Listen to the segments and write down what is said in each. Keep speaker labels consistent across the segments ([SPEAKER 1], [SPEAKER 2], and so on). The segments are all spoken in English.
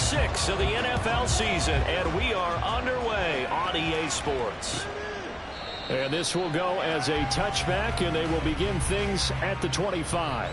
[SPEAKER 1] 6 of the NFL season, and we are underway on EA Sports. And this will go as a touchback, and they will begin things at the 25.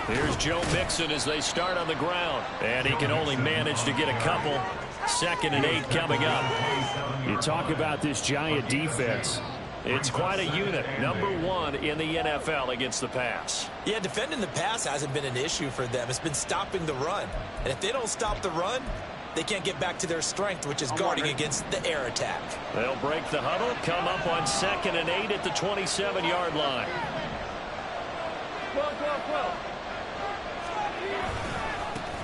[SPEAKER 1] Here's Joe Mixon as they start on the ground. And he can only manage to get a couple. 2nd and 8 coming up. You talk about this Giant defense. It's quite a unit. #1 in the NFL against the pass.
[SPEAKER 2] Yeah, defending the pass hasn't been an issue for them. It's been stopping the run. And if they don't stop the run, they can't get back to their strength, which is guarding against the air attack.
[SPEAKER 1] They'll break the huddle, come up on 2nd and 8 at the 27-yard line.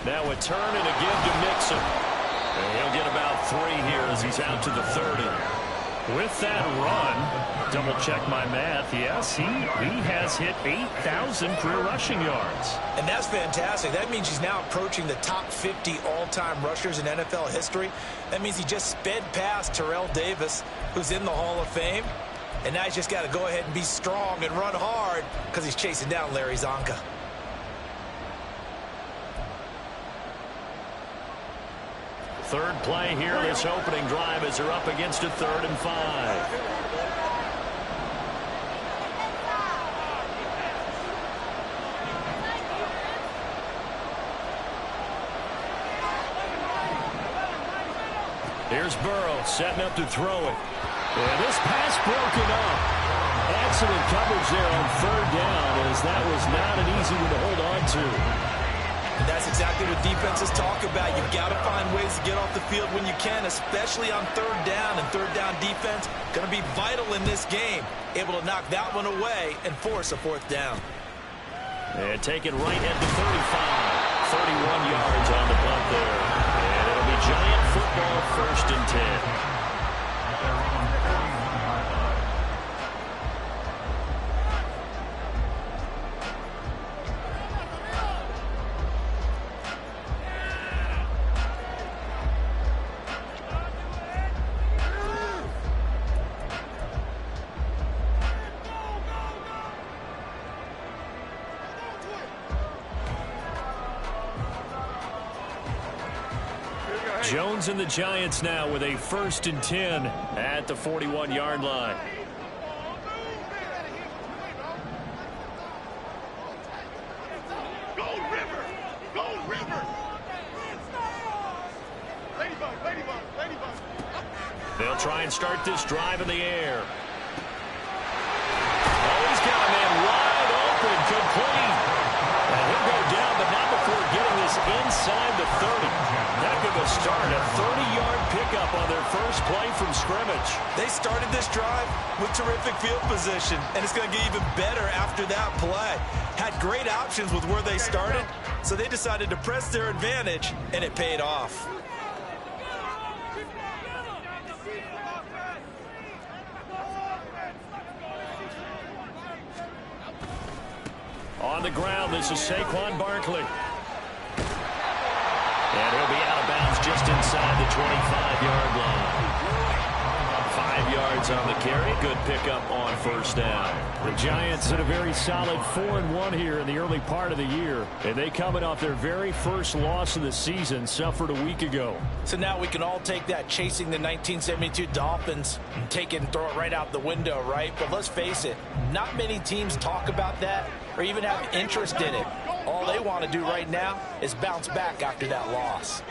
[SPEAKER 1] Now a turn and a give to Mixon. And he'll get about 3 here as he's out to the 30. With that run, double check my math, yes, he has hit 8,000 career rushing yards.
[SPEAKER 2] And that's fantastic. That means he's now approaching the top 50 all-time rushers in NFL history. That means he just sped past Terrell Davis, who's in the Hall of Fame. And now he's just got to go ahead and be strong and run hard because he's chasing down Larry Zonka.
[SPEAKER 1] Third play here, this opening drive as they're up against a 3rd and 5. Here's Burrow setting up to throw it. And this pass broken up. Excellent coverage there on 3rd down, as that was not an easy one to hold on to.
[SPEAKER 2] And that's exactly what defenses talk about. You've got to find ways to get off the field when you can, especially on 3rd down. And 3rd down defense going to be vital in this game. Able to knock that one away and force a 4th down.
[SPEAKER 1] And take it right at the 35. 31 yards on the punt there. And it'll be Giant football, 1st and 10. Jones and the Giants now with a 1st and 10 at the 41-yard line.
[SPEAKER 3] Go River! Go River! Ladybug, ladybug, ladybug.
[SPEAKER 1] They'll try and start this drive in the air. Oh, he's got a man wide open, complete. And he'll go down, but not before getting this inside the 30. Heck of a start, a 30-yard pickup on their first play from scrimmage.
[SPEAKER 2] They started this drive with terrific field position, and it's going to get even better after that play. Had great options with where they started, so they decided to press their advantage, and it paid off.
[SPEAKER 1] On the ground, this is Saquon Barkley. And he'll be out of bounds just inside the 25-yard line. 5 yards on the carry. Good pickup on 1st down. The Giants had a very solid 4-1 here in the early part of the year. And they coming off their very first loss of the season, suffered a week ago.
[SPEAKER 2] So now we can all take that chasing the 1972 Dolphins and take it and throw it right out the window, right? But let's face it, not many teams talk about that or even have interest in it. All they want to do right now is bounce back after that loss.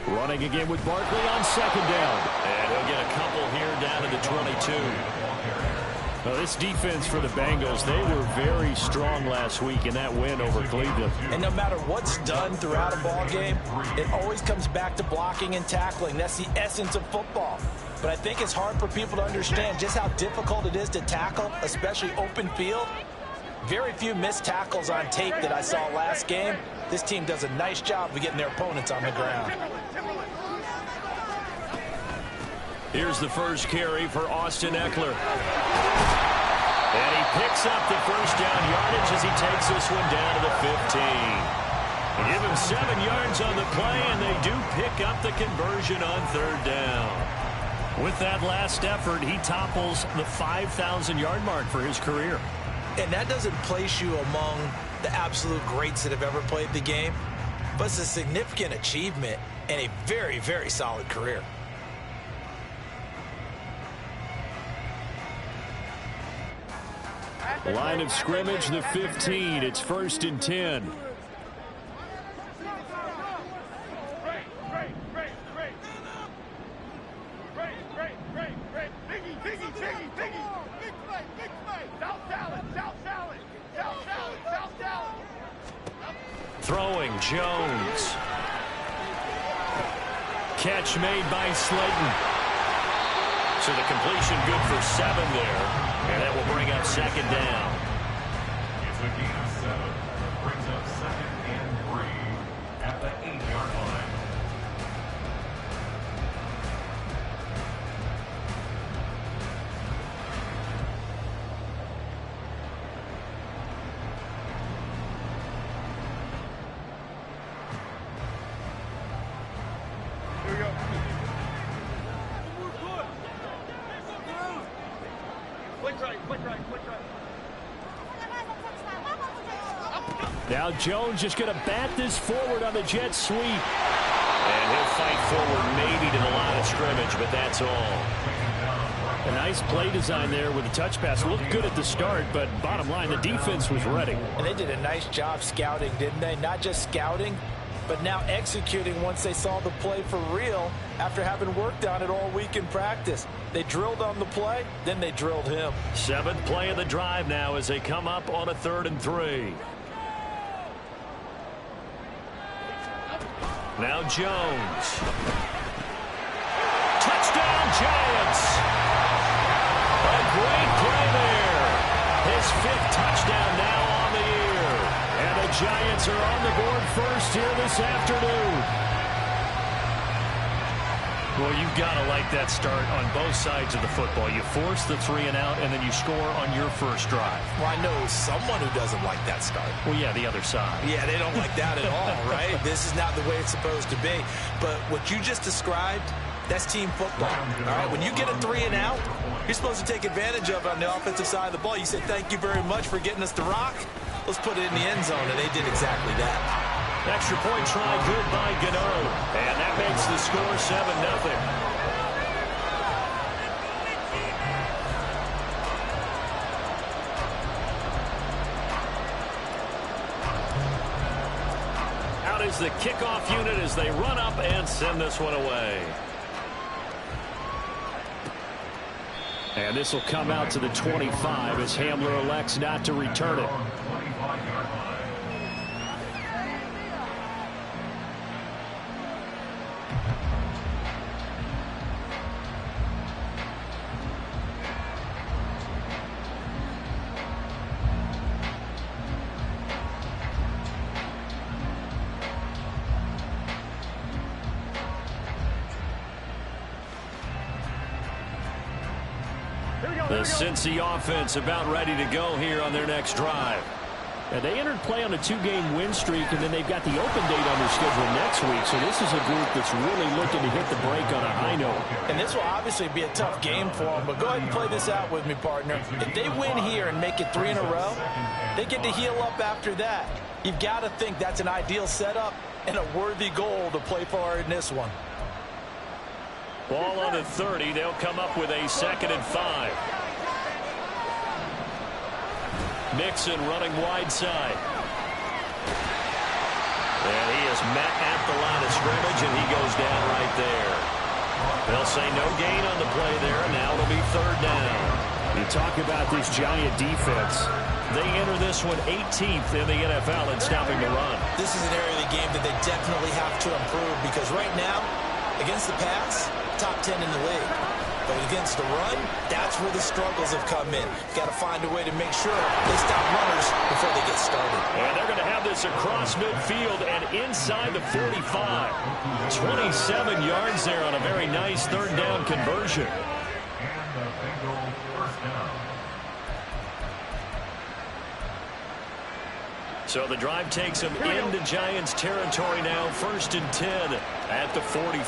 [SPEAKER 1] Running again with Barkley on 2nd down. And he'll get a couple here down to the 22. Now, this defense for the Bengals, they were very strong last week in that win over Cleveland.
[SPEAKER 2] And no matter what's done throughout a ball game, it always comes back to blocking and tackling. That's the essence of football. But I think it's hard for people to understand just how difficult it is to tackle, especially open field. Very few missed tackles on tape that I saw last game. This team does a nice job of getting their opponents on the ground.
[SPEAKER 1] Here's the first carry for Austin Eckler. And he picks up the first down yardage as he takes this one down to the 15. They give him 7 yards on the play, and they do pick up the conversion on third down. With that last effort, he topples the 5,000-yard mark for his career.
[SPEAKER 2] And that doesn't place you among the absolute greats that have ever played the game, but it's a significant achievement and a very, very solid career.
[SPEAKER 1] Line of scrimmage, the 15. It's 1st and 10. Throwing, Jones. Catch made by Slayton. So the completion good for 7 there. And that will bring up 2nd down.
[SPEAKER 4] It's a gain of 7. Brings up 2nd and 3 at the 8-yard line.
[SPEAKER 3] Here we go. Click right, click right, click right.
[SPEAKER 1] Now Jones just going to bat this forward on the jet sweep. And he'll fight forward maybe to the line of scrimmage, but that's all. A nice play design there with a touch pass. Looked good at the start, but bottom line, the defense was ready.
[SPEAKER 2] And they did a nice job scouting, didn't they? Not just scouting, but now executing once they saw the play for real after having worked on it all week in practice. They drilled on the play, then they drilled him.
[SPEAKER 1] 7th play of the drive now as they come up on a 3rd and 3. Now Jones. Touchdown, Giants! A great play there. His 5th touchdown now on the year. And the Giants are on the board first here this afternoon. Well, you've got to like that start on both sides of the football. You force the 3 and out, and then you score on your first drive.
[SPEAKER 2] Well, I know someone who doesn't like that start.
[SPEAKER 1] Well, yeah, the other side.
[SPEAKER 2] Yeah, they don't like that at all, right? This is not the way it's supposed to be. But what you just described, that's team football. All right, when you get a 3 and out, you're supposed to take advantage of it on the offensive side of the ball. You say, thank you very much for getting us to rock. Let's put it in the end zone, and they did exactly that.
[SPEAKER 1] Extra point try good by Gano. And that makes the score 7-0. Out is the kickoff unit as they run up and send this one away. And this will come out to the 25 as Hamler elects not to return it. The Cincy offense about ready to go here on their next drive. And they entered play on a 2-game win streak, and then they've got the open date on their schedule next week. So this is a group that's really looking to hit the break on a high note.
[SPEAKER 2] And this will obviously be a tough game for them, but go ahead and play this out with me, partner. If they win here and make it 3 in a row, they get to heal up after that. You've got to think that's an ideal setup and a worthy goal to play for in this one.
[SPEAKER 1] Ball on the 30. They'll come up with a 2nd and 5. Mixon running wide side. And he is met at the line of scrimmage, and he goes down right there. They'll say no gain on the play there, and now it'll be 3rd down. You talk about this Giant defense. They enter this one 18th in the NFL in stopping the run.
[SPEAKER 2] This is an area of the game that they definitely have to improve because right now, against the pass, top 10 in the league. But against the run, that's where the struggles have come in. Got to find a way to make sure they stop runners before they get started.
[SPEAKER 1] And they're going to have this across midfield and inside the 45. 27 yards there on a very nice third down conversion.
[SPEAKER 4] And the Bengals first down.
[SPEAKER 1] So the drive takes them into Giants territory now. 1st and 10 at the 43.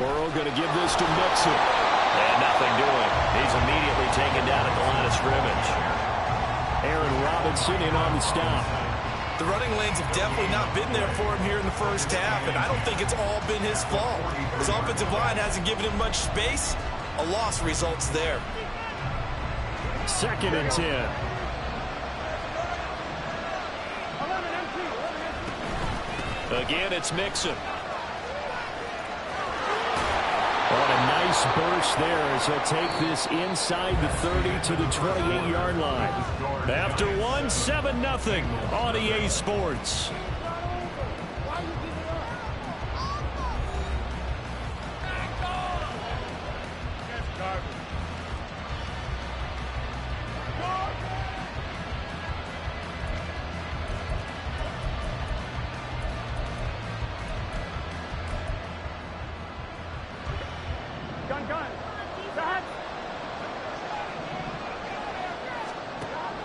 [SPEAKER 1] Burrow going to give this to Mixon. And nothing doing. He's immediately taken down at the line of scrimmage. Aaron Robinson in on the stop.
[SPEAKER 2] The running lanes have definitely not been there for him here in the first half, and I don't think it's all been his fault. His offensive line hasn't given him much space. A loss results there.
[SPEAKER 1] 2nd and 10. Again, it's Mixon. On a nice burst there as he'll take this inside the 30 to the 28-yard line. After one, 7-0 on EA Sports.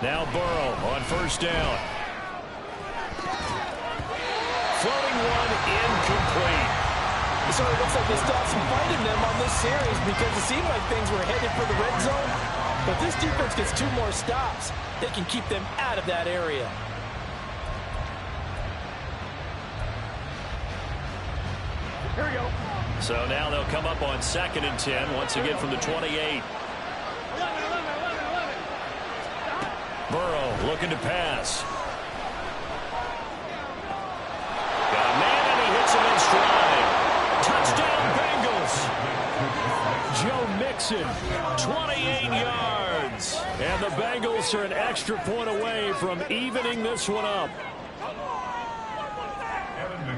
[SPEAKER 1] Now Burrow on 1st down. Floating one, incomplete.
[SPEAKER 2] So it looks like they stopped some fight in them on this series because it seemed like things were headed for the red zone. But this defense gets 2 more stops. They can keep them out of that area.
[SPEAKER 3] Here we go.
[SPEAKER 1] So now they'll come up on 2nd and 10, once again from the 28. Burrow looking to pass. Got a man and he hits him in stride. Touchdown Bengals. Joe Mixon, 28 yards. And the Bengals are an extra point away from evening this one up.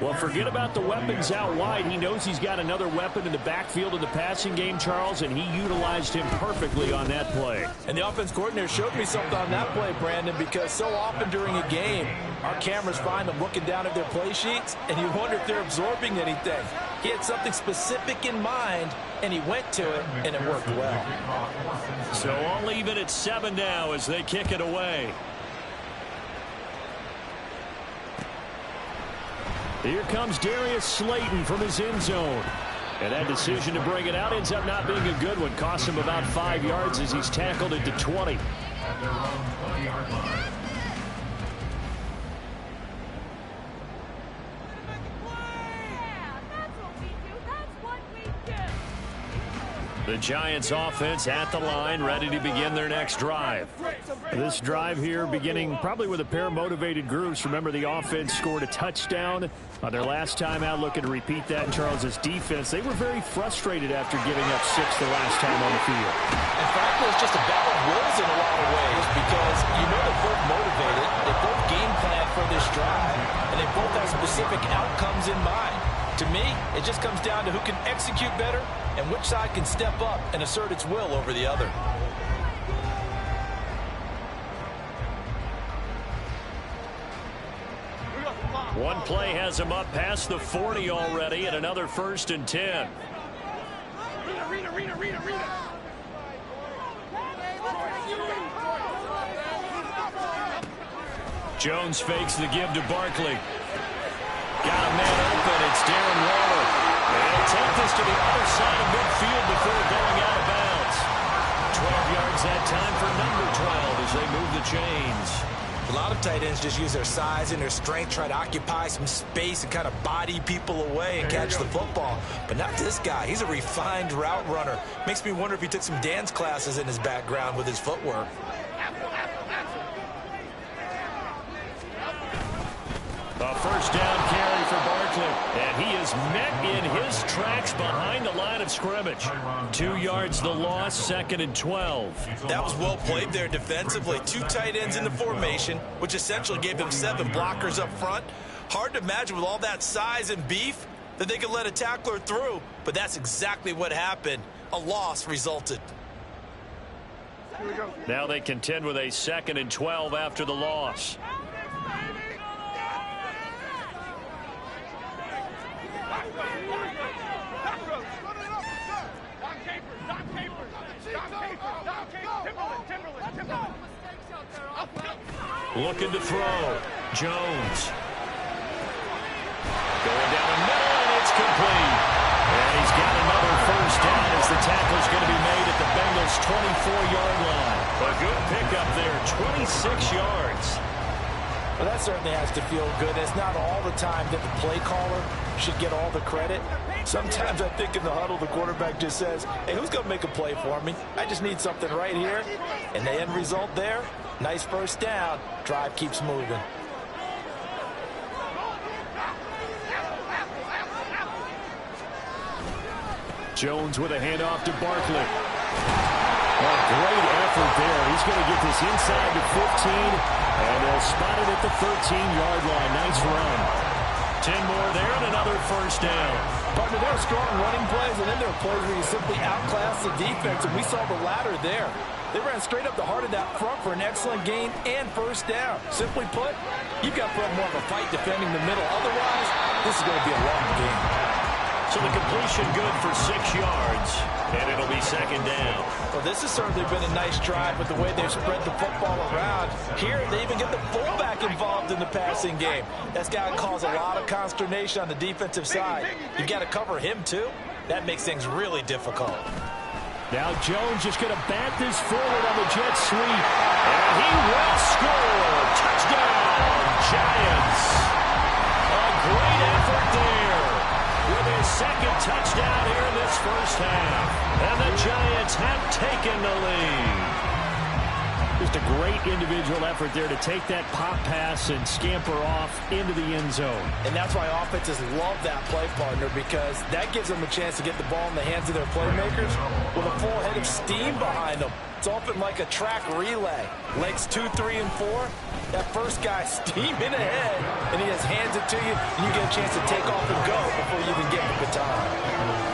[SPEAKER 1] Well, forget about the weapons out wide. He knows he's got another weapon in the backfield of the passing game, Charles, and he utilized him perfectly on that play.
[SPEAKER 2] And the offense coordinator showed me something on that play, Brandon, because so often during a game, our cameras find them looking down at their play sheets, and you wonder if they're absorbing anything. He had something specific in mind, and he went to it, and it worked well.
[SPEAKER 1] So all even at 7 now as they kick it away. Here comes Darius Slayton from his end zone. And that decision to bring it out ends up not being a good one. Costs him about 5 yards as he's tackled it to 20.
[SPEAKER 4] At their own 20-yard line.
[SPEAKER 1] The Giants offense at the line, ready to begin their next drive. This drive here beginning probably with a pair of motivated groups. Remember, the offense scored a touchdown on their last time out. Looking to repeat that in Charles's defense. They were very frustrated after giving up 6 the last time on the field.
[SPEAKER 2] In fact, it's just a battle of wills in a lot of ways because you know they're both motivated. They both game plan for this drive, and they both have specific outcomes in mind. To me, it just comes down to who can execute better and which side can step up and assert its will over the other.
[SPEAKER 1] One play has him up past the 40 already, and another 1st and 10. Jones fakes the give to Barkley. Got a man open. It's Darren Waller. They'll take this to the other side of midfield before going out of bounds. 12 yards that time for number 12 as they move the chains.
[SPEAKER 2] A lot of tight ends just use their size and their strength, try to occupy some space and kind of body people away and catch the football. But not this guy. He's a refined route runner. Makes me wonder if he took some dance classes in his background with his footwork.
[SPEAKER 1] A 1st down carry for Barkley. And he is met in his tracks behind the line of scrimmage. 2 yards the loss, 2nd and 12.
[SPEAKER 2] That was well played there defensively. 2 tight ends in the formation, which essentially gave them 7 blockers up front. Hard to imagine with all that size and beef, that they could let a tackler through, but that's exactly what happened. A loss resulted.
[SPEAKER 1] Now they contend with a 2nd and 12 after the loss. Looking to throw. Jones. Going down the middle, and it's complete. And he's got another first down as the tackle's going to be made at the Bengals' 24-yard line. A good pickup there, 26 yards.
[SPEAKER 2] Well, that certainly has to feel good. It's not all the time that the play caller should get all the credit. Sometimes I think in the huddle, the quarterback just says, hey, who's going to make a play for me? I just need something right here. And the end result there, nice first down. Drive keeps moving.
[SPEAKER 1] Jones with a handoff to Barkley. Oh, great effort there. He's going to get this inside the 15, and they'll spot it at the 13-yard line. Nice run. 10 more there and another first down.
[SPEAKER 2] Partner, there are strong running plays, and then there are plays where you simply outclass the defense, and we saw the latter there. They ran straight up the heart of that front for an excellent gain and first down. Simply put, you've got to put up more of a fight defending the middle. Otherwise, this is going to be a long game.
[SPEAKER 1] So the completion good for 6 yards, and it'll be 2nd down.
[SPEAKER 2] Well, this has certainly been a nice drive with the way they've spread the football around. Here, they even get the fullback involved in the passing game. That's got to cause a lot of consternation on the defensive side. You've got to cover him, too. That makes things really difficult.
[SPEAKER 1] Now Jones just going to bat this forward on the jet sweep. And he will score. Touchdown, Giants. A great effort there. With his 2nd touchdown here in this first half. And the Giants have taken the lead. Just a great individual effort there to take that pop pass and scamper off into the end zone.
[SPEAKER 2] And that's why offenses love that play, partner, because that gives them a chance to get the ball in the hands of their playmakers with a full head of steam behind them. It's often like a track relay. Legs 2, 3, and 4. That first guy steaming ahead, and he just hands it to you, and you get a chance to take off and go before you even get the baton.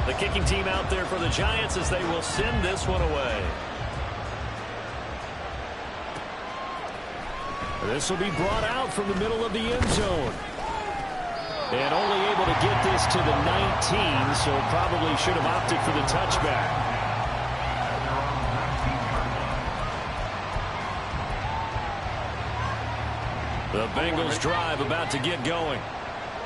[SPEAKER 1] The kicking team out there for the Giants as they will send this one away. This will be brought out from the middle of the end zone. And only able to get this to the 19, so probably should have opted for the touchback. The Bengals drive about to get going.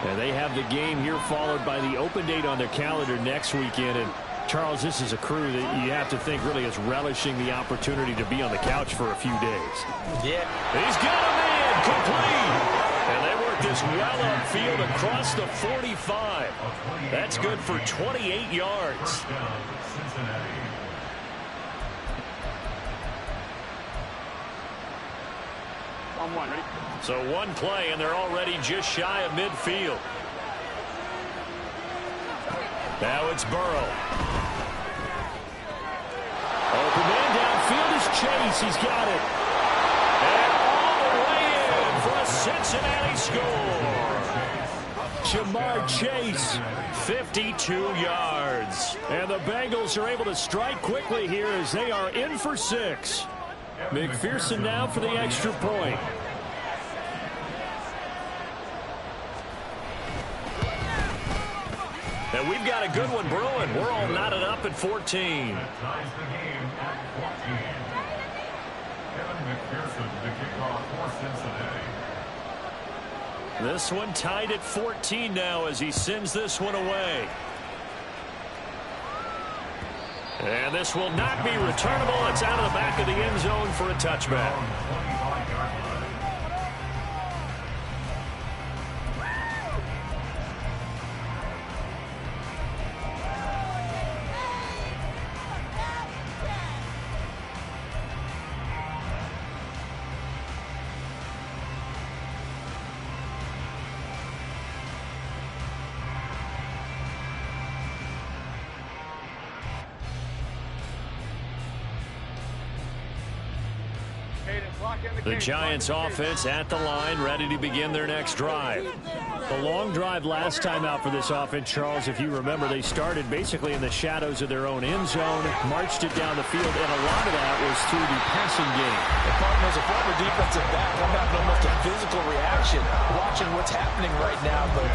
[SPEAKER 1] And they have the game here followed by the open date on their calendar next weekend. And Charles, this is a crew that you have to think really is relishing the opportunity to be on the couch for a few days.
[SPEAKER 2] Yeah.
[SPEAKER 1] He's got a man complete. And they work this well upfield across the 45. That's good for 28 yards.
[SPEAKER 3] On one, ready?
[SPEAKER 1] So one play, and they're already just shy of midfield. Now it's Burrow. Open man downfield is Chase. He's got it. And all the way in for a Cincinnati score. Jamar Chase, 52 yards. And the Bengals are able to strike quickly here as they are in for 6. McPherson now for the extra point. And we've got a good one brewing. We're all knotted up at 14.
[SPEAKER 4] Ties the game at 14. Kevin McPherson, the kickoff for Cincinnati.
[SPEAKER 1] This one tied at 14 now as he sends this one away. And this will not be returnable. It's out of the back of the end zone for a touchback. The Giants offense at the line, ready to begin their next drive. The long drive last time out for this offense, Charles, if you remember, they started basically in the shadows of their own end zone, marched it down the field, and a lot of that was through the passing game.
[SPEAKER 2] The partner, as a former defensive back, I'm having almost a physical reaction watching what's happening right now. But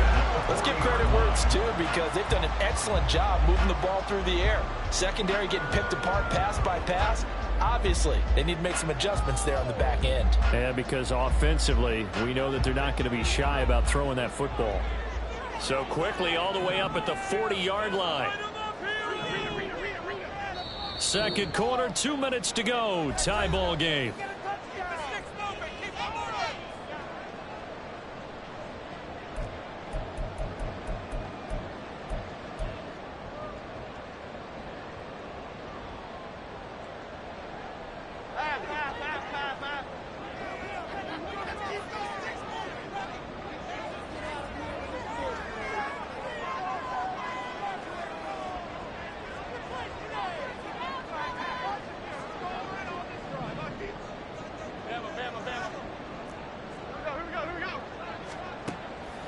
[SPEAKER 2] let's give credit where it's due, because they've done an excellent job moving the ball through the air. Secondary getting picked apart pass by pass. Obviously, they need to make some adjustments there on the back end.
[SPEAKER 1] And because offensively, we know that they're not going to be shy about throwing that football. So quickly all the way up at the 40-yard line. Second quarter, 2 minutes to go. Tie ball game.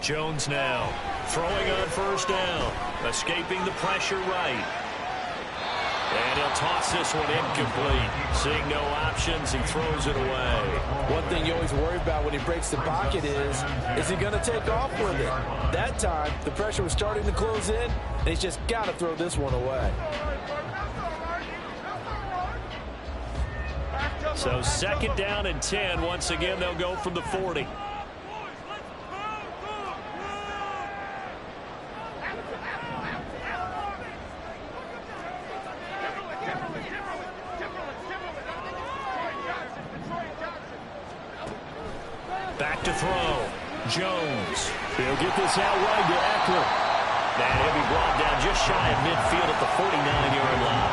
[SPEAKER 1] Jones now throwing on first down, escaping the pressure right. And he'll toss this one incomplete. Seeing no options, he throws it away.
[SPEAKER 2] One thing you always worry about when he breaks the pocket is he going to take off with it? That time, the pressure was starting to close in, and he's just got to throw this one away.
[SPEAKER 1] So second down and 10. Once again, they'll go from the 40. Back to throw. Jones. He'll get this out wide to Eckler. And he'll be brought down just shy of midfield at the 49-yard line.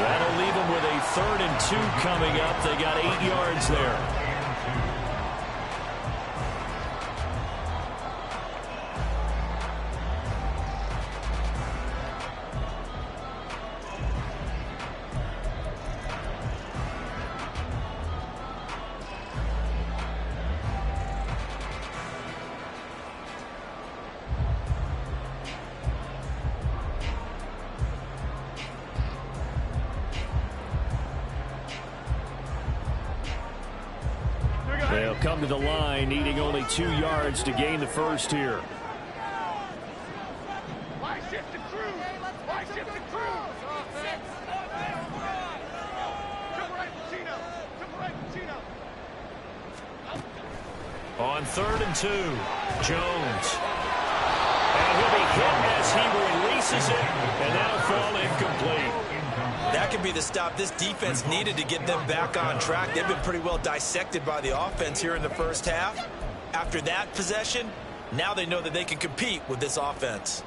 [SPEAKER 1] That'll leave him with a 3rd and 2 coming up. They got 8 yards there. They'll come to the line, needing only 2 yards to gain the first here. On 3rd and 2, Jones. And he'll be hit as he releases it, and that'll fall incomplete.
[SPEAKER 2] That could be the stop this defense needed to get them back on track. They've been pretty well dissected by the offense here in the first half. After that possession, now they know that they can compete with this offense.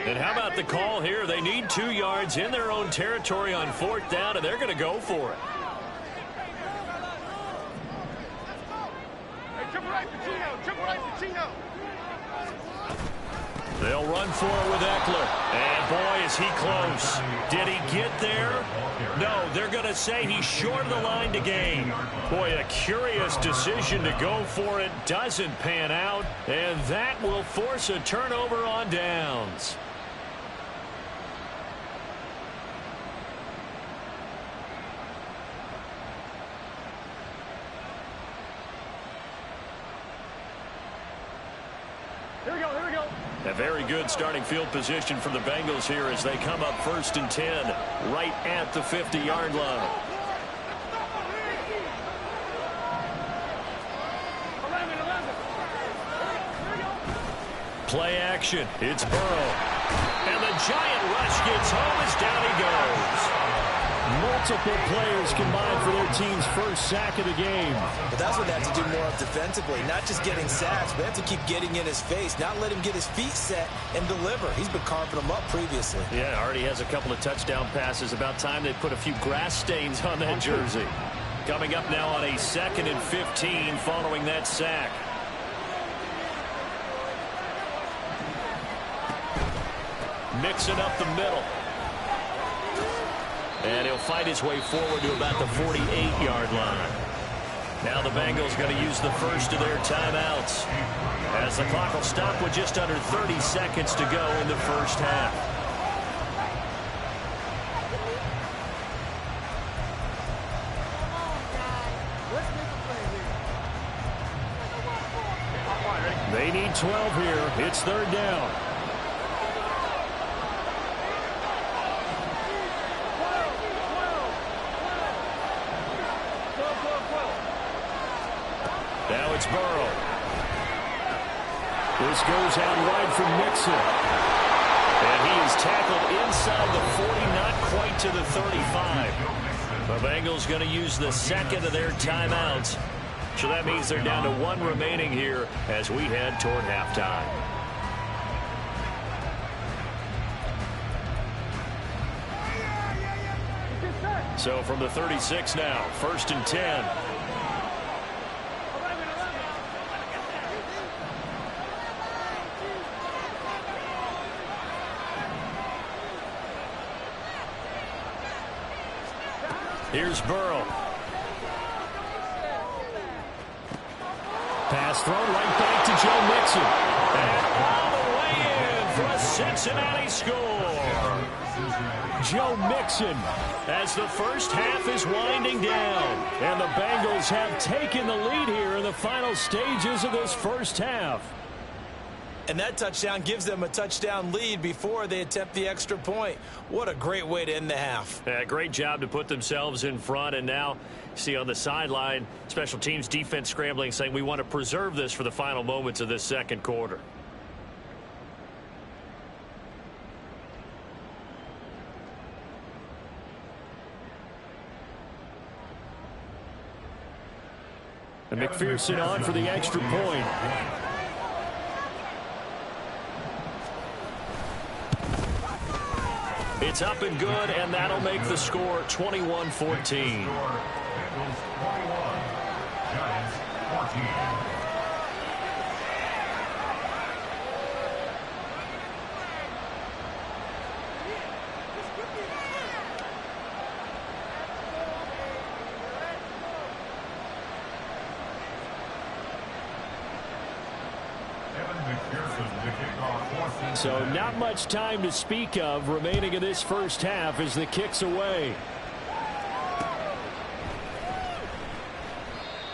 [SPEAKER 1] And how about the call here? They need 2 yards in their own territory on 4th down, and they're going to go for it. They'll run for it with Eckler. And boy, is he close. Did he get there? No, they're going to say he's short of the line to gain. Boy, a curious decision to go for it. Doesn't pan out. And that will force a turnover on downs. A very good starting field position for the Bengals here as they come up 1st and 10 right at the 50-yard line. Play action. It's Burrow. And the giant rush gets home as down he goes. Multiple players combined for their team's first sack of the game.
[SPEAKER 2] But that's what they have to do more of defensively, not just getting sacks, but they have to keep getting in his face, not let him get his feet set and deliver. He's been carving them up previously.
[SPEAKER 1] Yeah, already has a couple of touchdown passes. About time they put a few grass stains on that jersey. Coming up now on a 2nd and 15 following that sack. mixing up the middle. And he'll fight his way forward to about the 48-yard line. Now the Bengals going to use the first of their timeouts, as the clock will stop with just under 30 seconds to go in the first half. They need 12 here. It's third down. Now it's Burrow. This goes out wide from Mixon. And he is tackled inside the 40, not quite to the 35. The Bengals going to use the second of their timeouts. So that means they're down to one remaining here as we head toward halftime. So from the 36 now, 1st and 10. Here's Burrow. Pass thrown right back to Joe Mixon. And all the way in for a Cincinnati score. Joe Mixon, as the first half is winding down. And the Bengals have taken the lead here in the final stages of this first half.
[SPEAKER 2] And that touchdown gives them a touchdown lead before they attempt the extra point. What a great way to end the half.
[SPEAKER 1] Yeah, great job to put themselves in front. And now, see on the sideline, special teams defense scrambling, saying we want to preserve this for the final moments of this second quarter. And McPherson on for the extra point. It's up and good, and that'll make the score 21-14. So not much time to speak of remaining in this first half as the kick's away.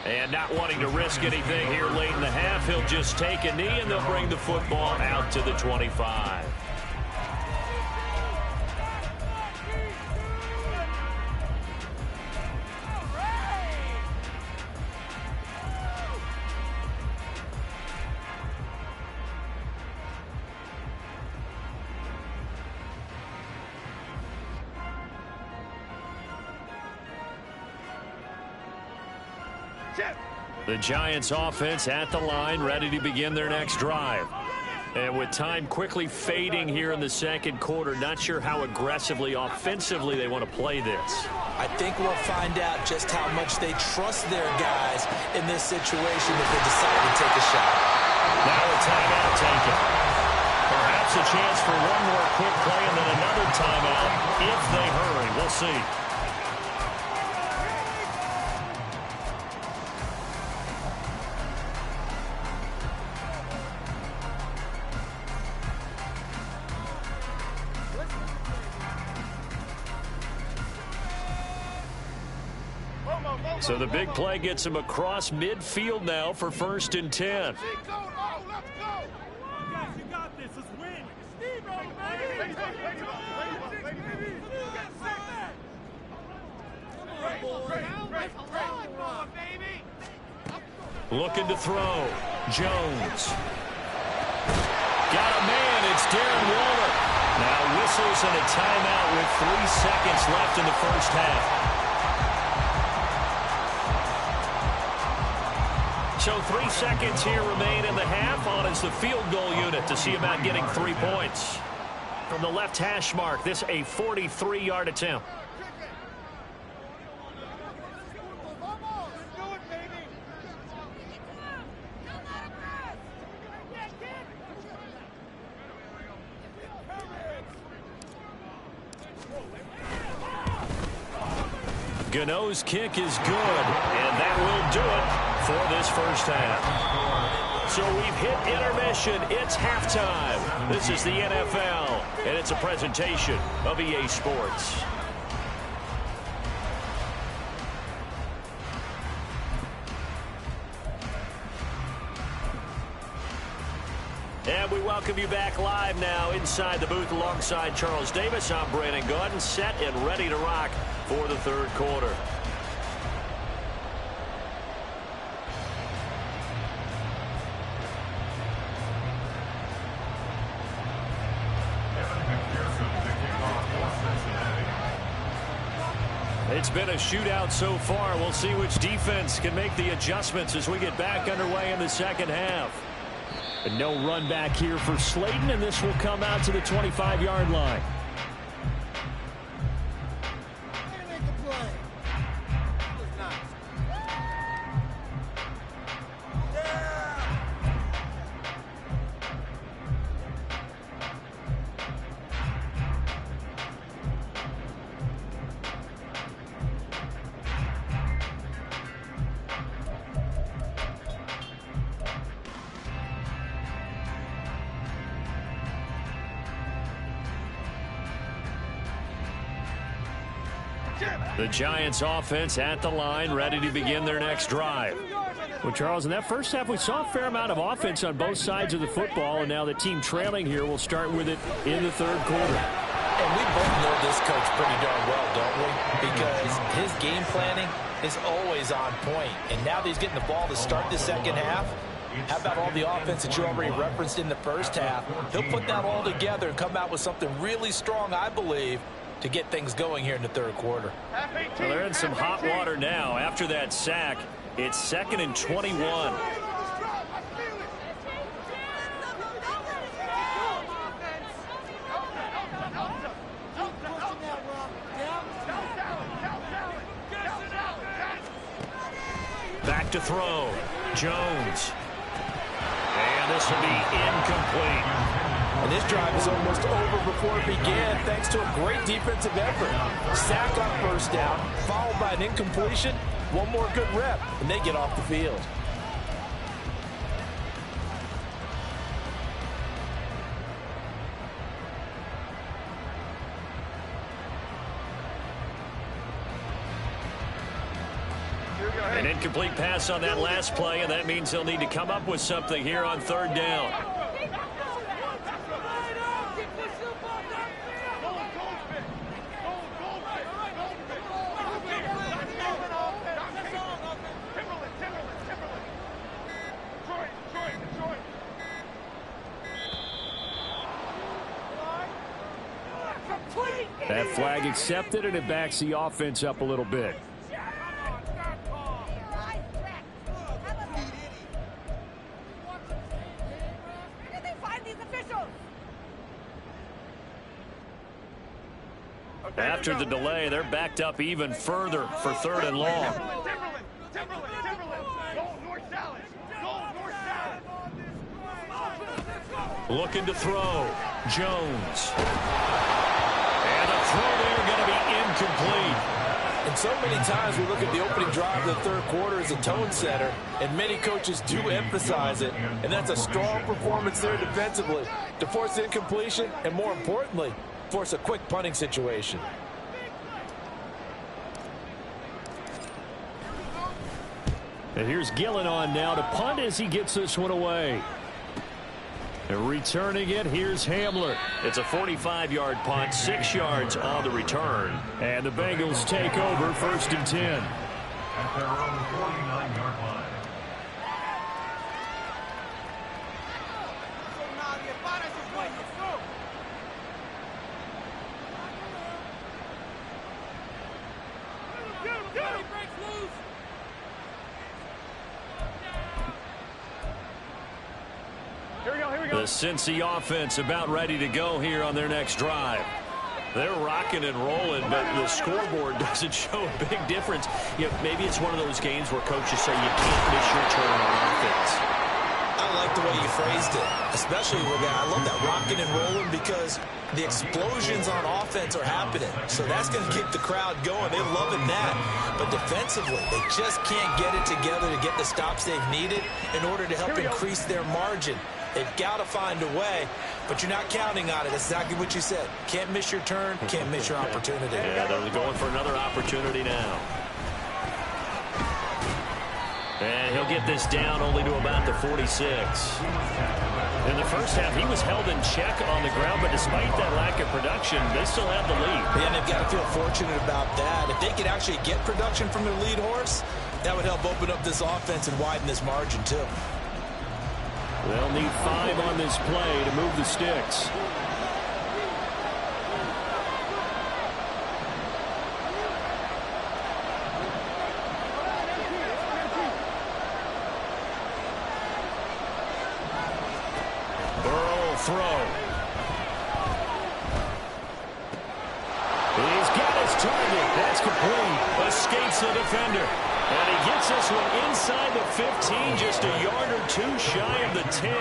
[SPEAKER 1] And not wanting to risk anything here late in the half, he'll just take a knee and they'll bring the football out to the 25. The Giants offense at the line, ready to begin their next drive. And with time quickly fading here in the second quarter, not sure how aggressively, offensively they want to play this.
[SPEAKER 2] I think we'll find out just how much they trust their guys in this situation if they decide to take a shot.
[SPEAKER 1] Now a timeout taken. Perhaps a chance for one more quick play and then another timeout if they hurry. We'll see. So the big play gets him across midfield now for 1st and 10. Looking to throw. Jones. Got a man. It's Darren Waller. Now whistles and a timeout with 3 seconds left in the first half. So 3 seconds here remain in the half. On is the field goal unit to see about getting 3 points. From the left hash mark, this a 43-yard attempt. Gano's kick is good, and that will do it for this first half. So we've hit intermission. It's halftime. This is the NFL, and it's a presentation of EA Sports. And we welcome you back live now inside the booth alongside Charles Davis. I'm Brandon Gaudin, set and ready to rock for the third quarter. It's been a shootout so far. We'll see which defense can make the adjustments as we get back underway in the second half. And no run back here for Slayton, and this will come out to the 25-yard line. The Giants offense at the line, ready to begin their next drive. Well, Charles, in that first half, we saw a fair amount of offense on both sides of the football, and now the team trailing here will start with it in the third quarter.
[SPEAKER 2] And we both know this coach pretty darn well, don't we? Because his game planning is always on point. And now that he's getting the ball to start the second half, how about all the offense that you already referenced in the first half? He'll put that all together and come out with something really strong, I believe, to get things going here in the third quarter.
[SPEAKER 1] Well, they're in some hot water now. After that sack, it's 2nd and 21. Back to throw. Jones. And this will be incomplete.
[SPEAKER 2] And this drive is almost over before it began, thanks to a great defensive effort. Sack on first down, followed by an incompletion. One more good rep, and they get off the field.
[SPEAKER 1] An incomplete pass on that last play, and that means they'll need to come up with something here on third down. That flag accepted, and it backs the offense up a little bit. After the delay, they're backed up even further for 3rd and long. Looking to throw. Jones. And a throw there going to be incomplete.
[SPEAKER 2] And so many times we look at the opening drive of the third quarter as a tone setter, and many coaches do emphasize it, and that's a strong performance there defensively to force the incompletion and, more importantly, force a quick punting situation.
[SPEAKER 1] And here's Gillen on now to punt as he gets this one away. And returning it, here's Hamler. It's a 45-yard punt, 6 yards on the return. And the Bengals take over 1st and 10.
[SPEAKER 4] At their own 49-yard line.
[SPEAKER 1] The Cincy offense about ready to go here on their next drive. They're rocking and rolling, but the scoreboard doesn't show a big difference. You know, maybe it's one of those games where coaches say you can't miss your turn on offense.
[SPEAKER 2] I like the way you phrased it, especially I love that rocking and rolling because the explosions on offense are happening. So that's going to keep the crowd going. They're loving that. But defensively, they just can't get it together to get the stops they've needed in order to help increase their margin. They've got to find a way, but you're not counting on it. That's exactly what you said. Can't miss your turn, can't miss your opportunity.
[SPEAKER 1] Yeah, they're going for another opportunity now. And he'll get this down only to about the 46. In the first half, he was held in check on the ground, but despite that lack of production, they still have the lead.
[SPEAKER 2] Yeah, and they've got to feel fortunate about that. If they could actually get production from their lead horse, that would help open up this offense and widen this margin, too.
[SPEAKER 1] They'll need 5 on this play to move the sticks. Throw. He's got his target. That's complete. Escapes the defender. And he gets this one inside the 15, just a yard or two shy of the 10.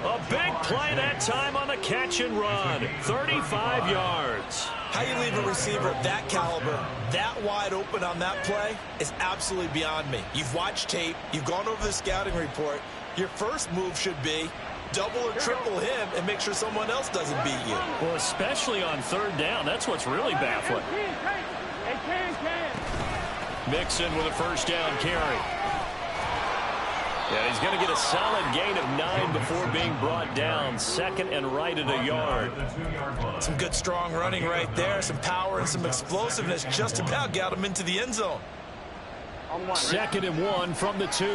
[SPEAKER 1] A big play that time on the catch and run. 35 yards.
[SPEAKER 2] How you leave a receiver of that caliber, that wide open on that play is absolutely beyond me. You've watched tape. You've gone over the scouting report. Your first move should be double or triple him and make sure someone else doesn't beat you.
[SPEAKER 1] Well, especially on third down. That's what's really baffling. Mixon with a first down carry. Yeah, he's going to get a solid gain of 9 before being brought down. Second and right at a yard.
[SPEAKER 2] Some good strong running right there. Some power and some explosiveness just about got him into the end zone.
[SPEAKER 1] Second and 1 from the 2.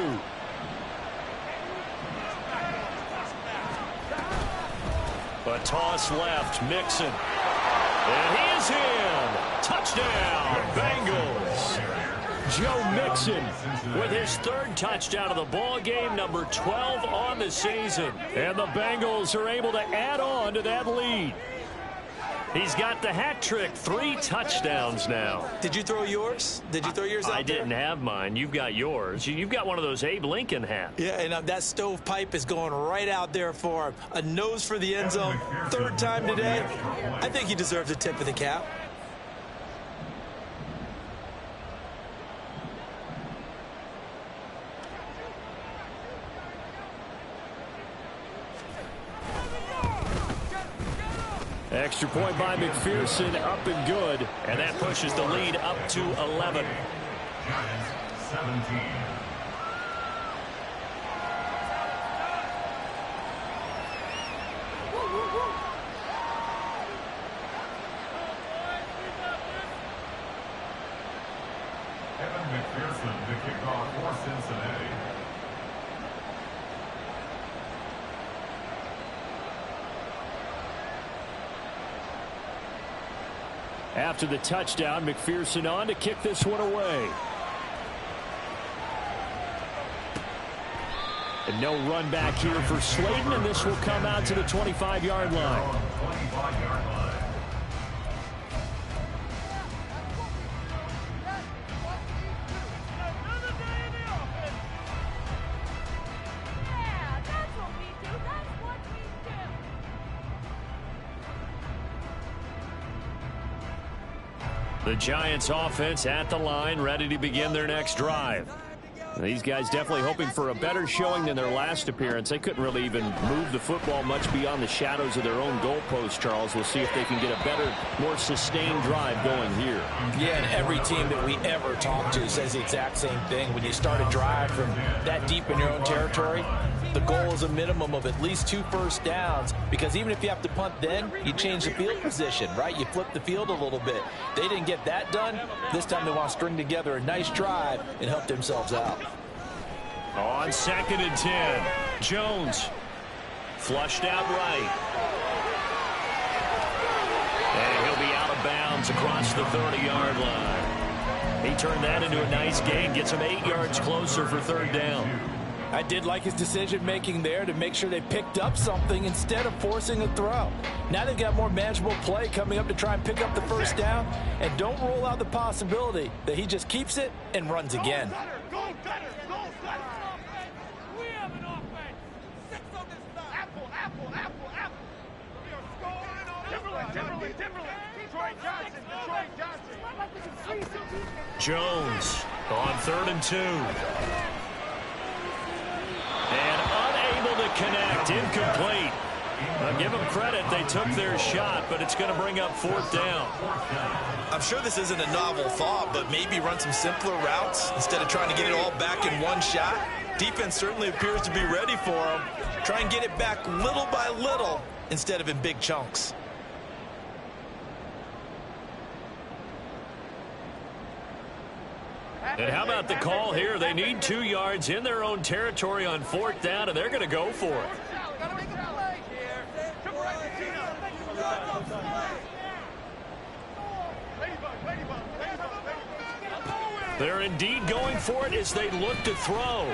[SPEAKER 1] A toss left, Mixon. And he is in. Touchdown, Bengals. Joe Mixon with his 3rd touchdown of the ball game, number 12 on the season. And the Bengals are able to add on to that lead. He's got the hat trick, 3 touchdowns now.
[SPEAKER 2] Did you throw yours? Did you throw yours out
[SPEAKER 1] I didn't have mine. You've got yours. You've got one of those Abe Lincoln hats.
[SPEAKER 2] Yeah, and that stovepipe is going right out there for him. A nose for the end zone. 3rd time today. I think he deserves a tip of the cap.
[SPEAKER 1] Extra point by McPherson, up and good. And that pushes the lead up to 11.
[SPEAKER 4] Giants 17. Evan McPherson to kick off for Cincinnati.
[SPEAKER 1] After the touchdown, McPherson on to kick this one away. And no run back here for Slayton, and this will come out to the 25-yard line.
[SPEAKER 4] 25-yard line.
[SPEAKER 1] The Giants offense at the line, ready to begin their next drive. These guys definitely hoping for a better showing than their last appearance. They couldn't really even move the football much beyond the shadows of their own goalpost, Charles. We'll see if they can get a better, more sustained drive going here.
[SPEAKER 2] Yeah, and every team that we ever talk to says the exact same thing. When you start a drive from that deep in your own territory, the goal is a minimum of at least 2 first downs, because even if you have to punt then, you change the field position, right? You flip the field a little bit. They didn't get that done. This time they want to string together a nice drive and help themselves out.
[SPEAKER 1] On 2nd and 10, Jones flushed out right. And he'll be out of bounds across the 30-yard line. He turned that into a nice gain, gets him 8 yards closer for 3rd down.
[SPEAKER 2] I did like his decision-making there to make sure they picked up something instead of forcing a throw. Now they've got more manageable play coming up to try and pick up the first down, and don't rule out the possibility that he just keeps it and runs again.
[SPEAKER 1] Jones on 3rd and 2. And unable to connect. Incomplete. Now give them credit. They took their shot, but it's going to bring up 4th down.
[SPEAKER 2] I'm sure this isn't a novel thought, but maybe run some simpler routes instead of trying to get it all back in one shot. Defense certainly appears to be ready for them. Try and get it back little by little instead of in big chunks.
[SPEAKER 1] And how about the call here? They need 2 yards in their own territory on 4th down, and they're going to go for it. They're indeed going for it as they look to throw.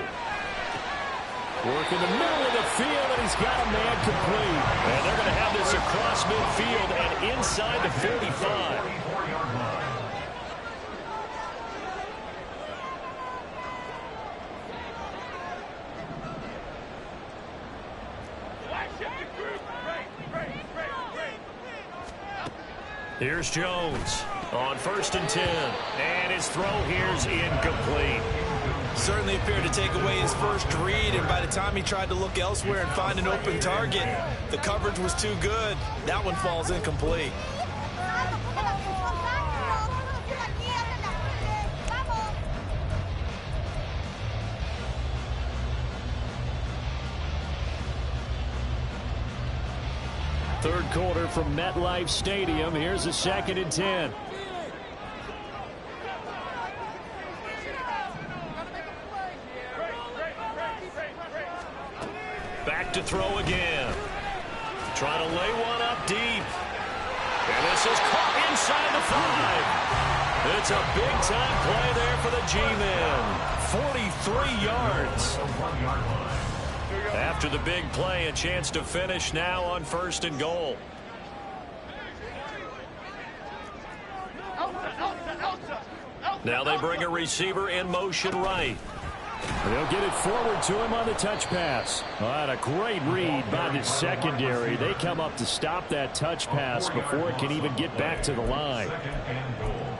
[SPEAKER 1] Work in the middle of the field, and he's got a man complete. And they're going to have this across midfield and inside the 45. Here's Jones on 1st and 10. And his throw here's incomplete.
[SPEAKER 2] Certainly appeared to take away his first read, and by the time he tried to look elsewhere and find an open target, the coverage was too good. That one falls incomplete.
[SPEAKER 1] Third quarter from MetLife Stadium. Here's a 2nd and 10. Back to throw again. Trying to lay one up deep. And this is caught inside the 5. It's a big-time play there for the G-Men. 43 yards. After the big play, a chance to finish now on 1st and goal. Now they bring a receiver in motion right. They'll get it forward to him on the touch pass. What a great read by the secondary. They come up to stop that touch pass before it can even get back to the line.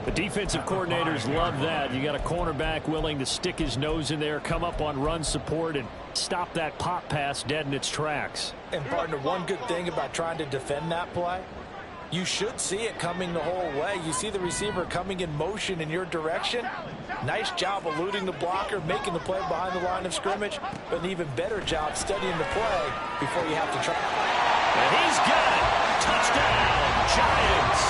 [SPEAKER 1] The defensive coordinators love that. You got a cornerback willing to stick his nose in there, come up on run support, and stop that pop pass dead in its tracks.
[SPEAKER 2] And, partner, one good thing about trying to defend that play, you should see it coming the whole way. You see the receiver coming in motion in your direction. Nice job eluding the blocker, making the play behind the line of scrimmage, but an even better job studying the play before you have to try.
[SPEAKER 1] And he's got it. Touchdown, Giants.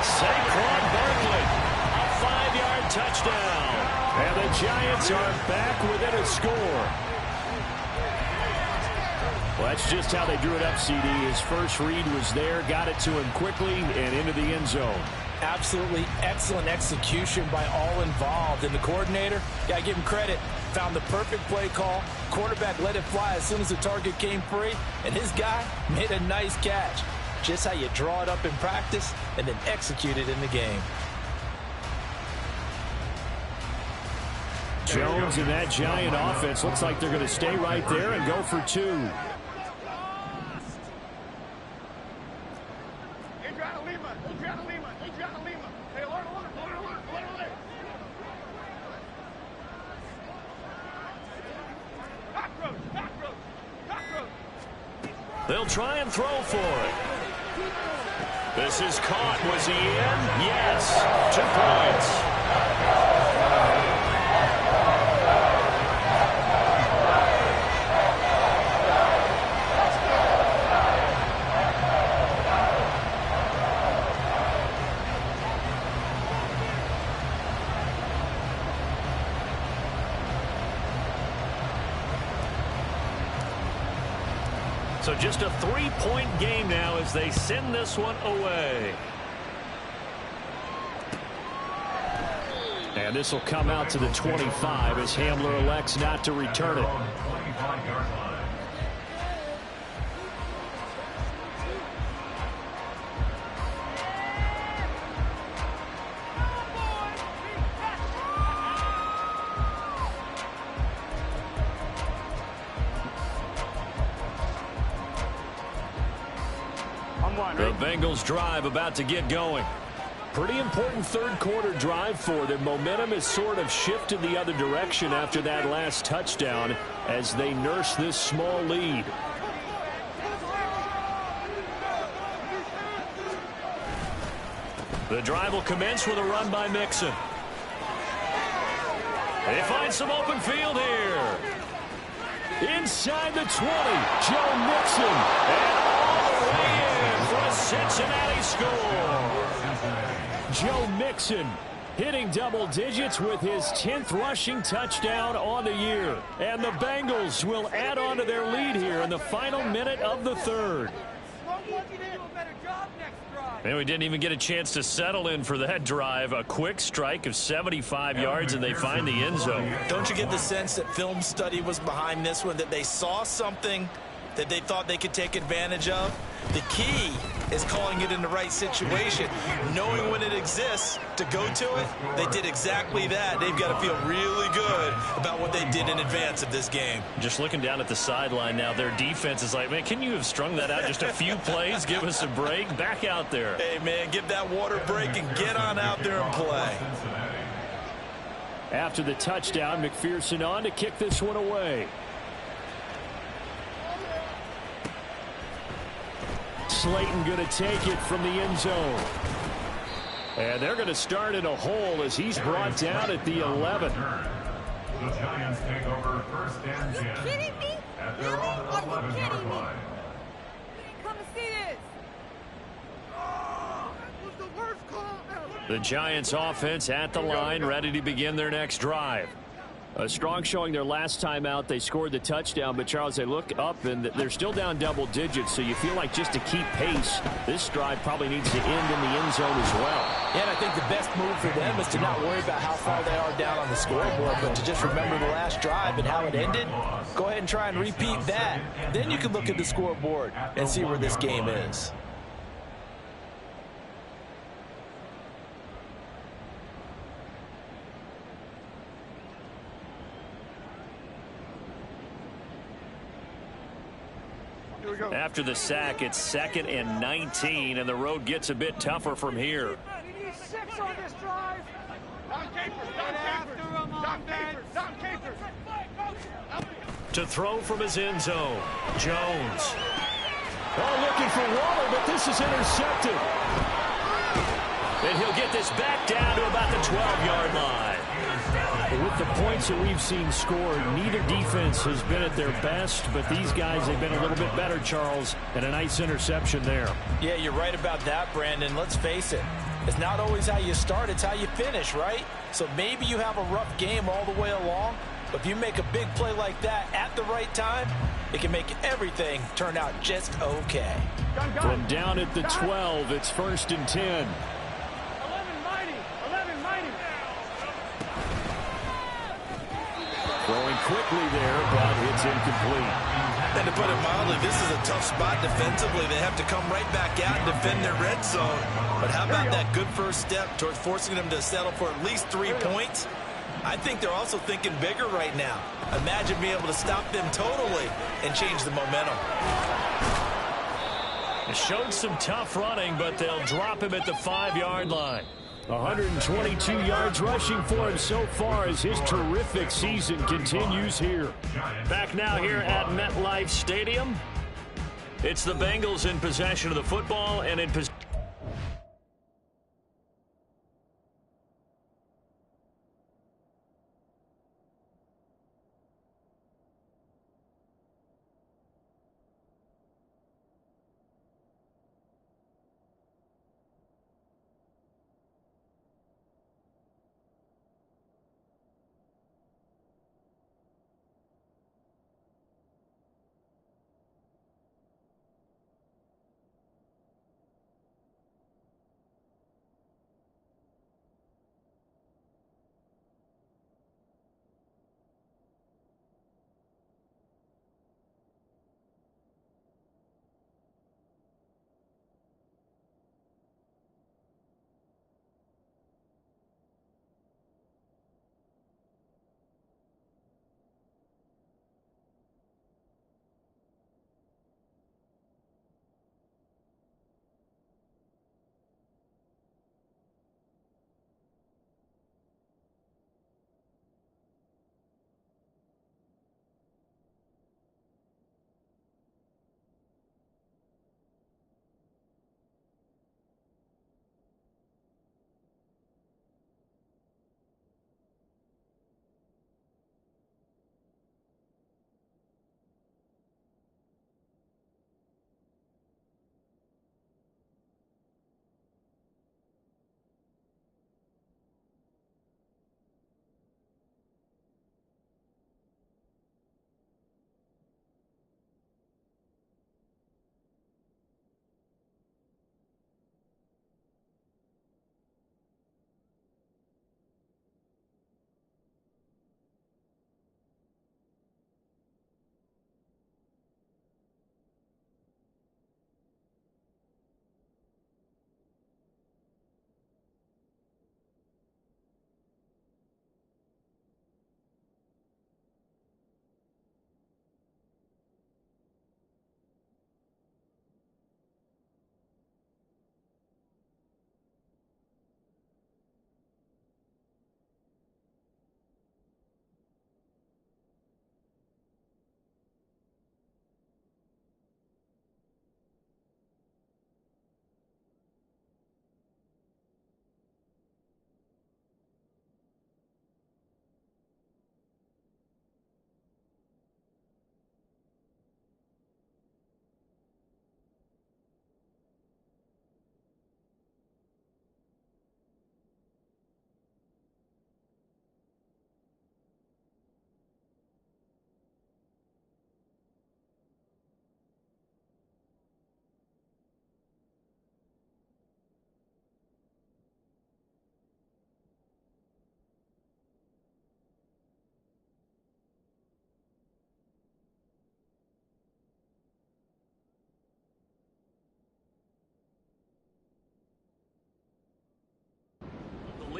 [SPEAKER 1] Saquon Barkley, a 5-yard touchdown. And the Giants are back within a score. Well, that's just how they drew it up, CD. His first read was there, got it to him quickly, and into the end zone.
[SPEAKER 2] Absolutely excellent execution by all involved. And the coordinator, got to give him credit, found the perfect play call. Quarterback let it fly as soon as the target came free, and his guy made a nice catch. Just how you draw it up in practice and then execute it in the game.
[SPEAKER 1] Jones and that Giant offense looks like they're going to stay right there and go for 2. They'll try and throw for it. This is caught. Was he in? Yes. 2 points. So just a 3-point game now as they send this one away. And this will come out to the 25 as Hamler elects not to return it. The Bengals drive about to get going. Pretty important third quarter drive for them. Momentum has sort of shifted the other direction after that last touchdown as they nurse this small lead. The drive will commence with a run by Mixon. They find some open field here. Inside the 20, Joe Mixon. And all the way in for a Cincinnati score. Joe Mixon hitting double digits with his 10th rushing touchdown on the year. And the Bengals will add on to their lead here in the final minute of the third. And we didn't even get a chance to settle in for that drive. A quick strike of 75 yards, and they find the end zone.
[SPEAKER 2] Don't you get the sense that film study was behind this one, that they saw something that they thought they could take advantage of? The key is calling it in the right situation, knowing when it exists to go to it. They did exactly that. They've got to feel really good about what they did in advance of this game.
[SPEAKER 1] Just looking down at the sideline now, their defense is like, man, can you have strung that out just a few plays? Give us a break. Back out there.
[SPEAKER 2] Hey, man, give that water break and get on out there and play.
[SPEAKER 1] After the touchdown, McPherson on to kick this one away. Slayton going to take it from the end zone. And they're going to start in a hole as he's brought down at the 11.
[SPEAKER 4] The Giants take over first and 10
[SPEAKER 5] kidding me?
[SPEAKER 4] at their own 11-yard line.
[SPEAKER 5] Come and see this. That was the worst call ever.
[SPEAKER 1] The Giants offense at the line, ready to begin their next drive. A strong showing their last time out. They scored the touchdown, but Charles, they look up and they're still down double digits, so you feel like just to keep pace, this drive probably needs to end in the end zone as well.
[SPEAKER 2] Yeah, and I think the best move for them is to not worry about how far they are down on the scoreboard, but to just remember the last drive and how it ended. Go ahead and try and repeat that. Then you can look at the scoreboard and see where this game is.
[SPEAKER 1] After the sack, it's 2nd and 19, and the road gets a bit tougher from here.
[SPEAKER 5] He needs 6 on this drive.
[SPEAKER 1] To throw from his end zone, Jones. Oh, looking for Waller, but this is intercepted. And he'll get this back down to about the 12-yard line. With the points that we've seen scored, neither defense has been at their best, but these guys have been a little bit better, Charles, and a nice interception there.
[SPEAKER 2] Yeah, you're right about that, Brandon. Let's face it. It's not always how you start, it's how you finish, right? So maybe you have a rough game all the way along, but if you make a big play like that at the right time, it can make everything turn out just okay.
[SPEAKER 1] From down at the 12, it's 1st and 10. Throwing quickly there, but it's incomplete.
[SPEAKER 2] And to put it mildly, this is a tough spot defensively. They have to come right back out and defend their red zone. But how about that good first step towards forcing them to settle for at least 3 points? I think they're also thinking bigger right now. Imagine being able to stop them totally and change the momentum.
[SPEAKER 1] It showed some tough running, but they'll drop him at the 5-yard line. 122 yards rushing for him so far as his terrific season continues here. Back now here at MetLife Stadium. It's the Bengals in possession of the football and in possession.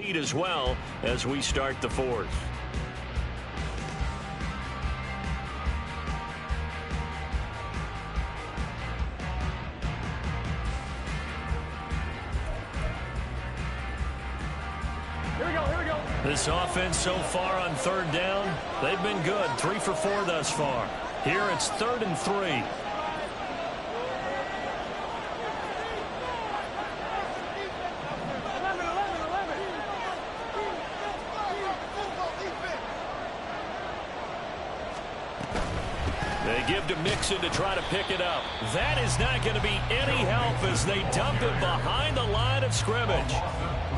[SPEAKER 1] lead as well as we start the fourth. This offense so far on third down, they've been good. 3 for 4 thus far. Here it's 3rd and 3. They give to Mixon to try to pick it up. That is not going to be any help as they dump it behind the line of scrimmage.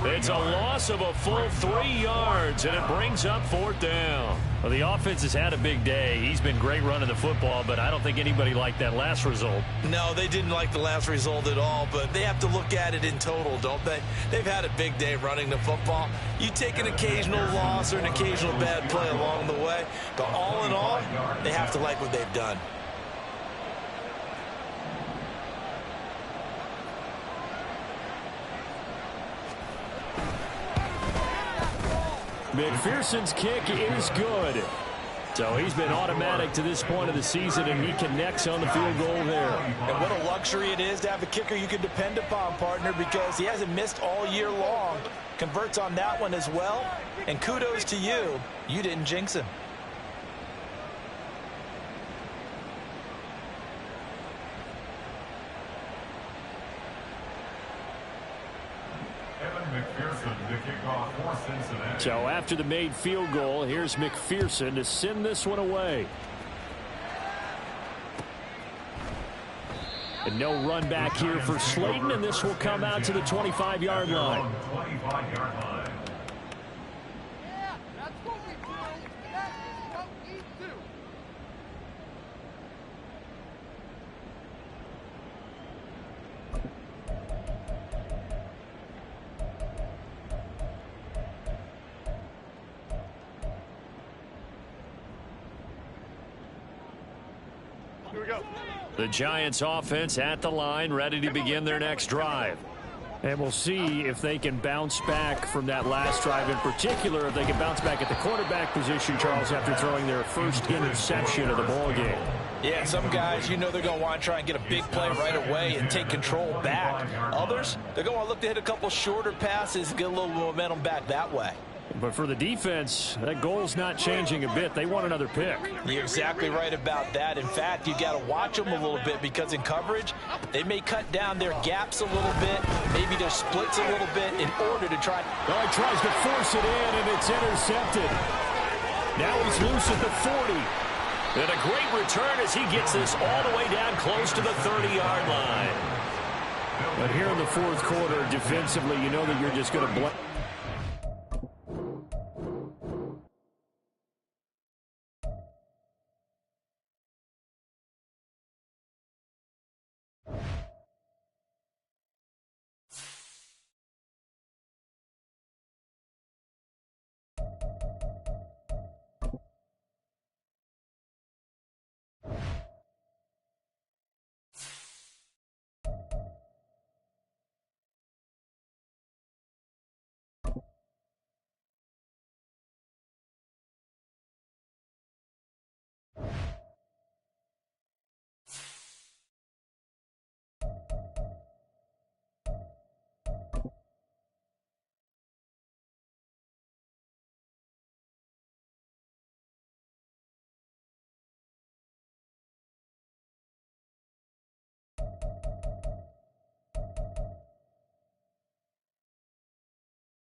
[SPEAKER 1] It's a loss of a full 3 yards, and it brings up 4th down. Well, the offense has had a big day. He's been great running the football, but I don't think anybody liked that last result.
[SPEAKER 2] No, they didn't like the last result at all, but they have to look at it in total, don't they? They've had a big day running the football. You take an occasional loss or an occasional bad play along the way, but all in all, they have to like what they've done.
[SPEAKER 1] McPherson's kick is good. So he's been automatic to this point of the season, and he connects on the field goal there.
[SPEAKER 2] And what a luxury it is to have a kicker you can depend upon, partner, because he hasn't missed all year long. Converts on that one as well. And kudos to you. You didn't jinx him.
[SPEAKER 1] So after the made field goal, here's McPherson to send this one away. And no run back here for Slayton, and this will come out to the 25-yard line.
[SPEAKER 5] Yeah, that's what we do. That is what we do.
[SPEAKER 3] Here we go.
[SPEAKER 1] The Giants offense at the line, ready to begin their next drive. And we'll see if they can bounce back from that last drive, in particular if they can bounce back at the quarterback position, Charles, after throwing their first interception of the ball game.
[SPEAKER 2] Yeah, some guys, you know they're going to want to try and get a big play right away and take control back. Others, they're going to look to hit a couple shorter passes and get a little momentum back that way.
[SPEAKER 1] But for the defense, that goal's not changing a bit. They want another pick.
[SPEAKER 2] You're exactly right about that. In fact, you got to watch them a little bit because in coverage, they may cut down their gaps a little bit, maybe their splits a little bit in order to try.
[SPEAKER 1] Well, he tries to force it in, and it's intercepted. Now he's loose at the 40. And a great return as he gets this all the way down close to the 30-yard line. But here in the fourth quarter, defensively, you know that you're just going to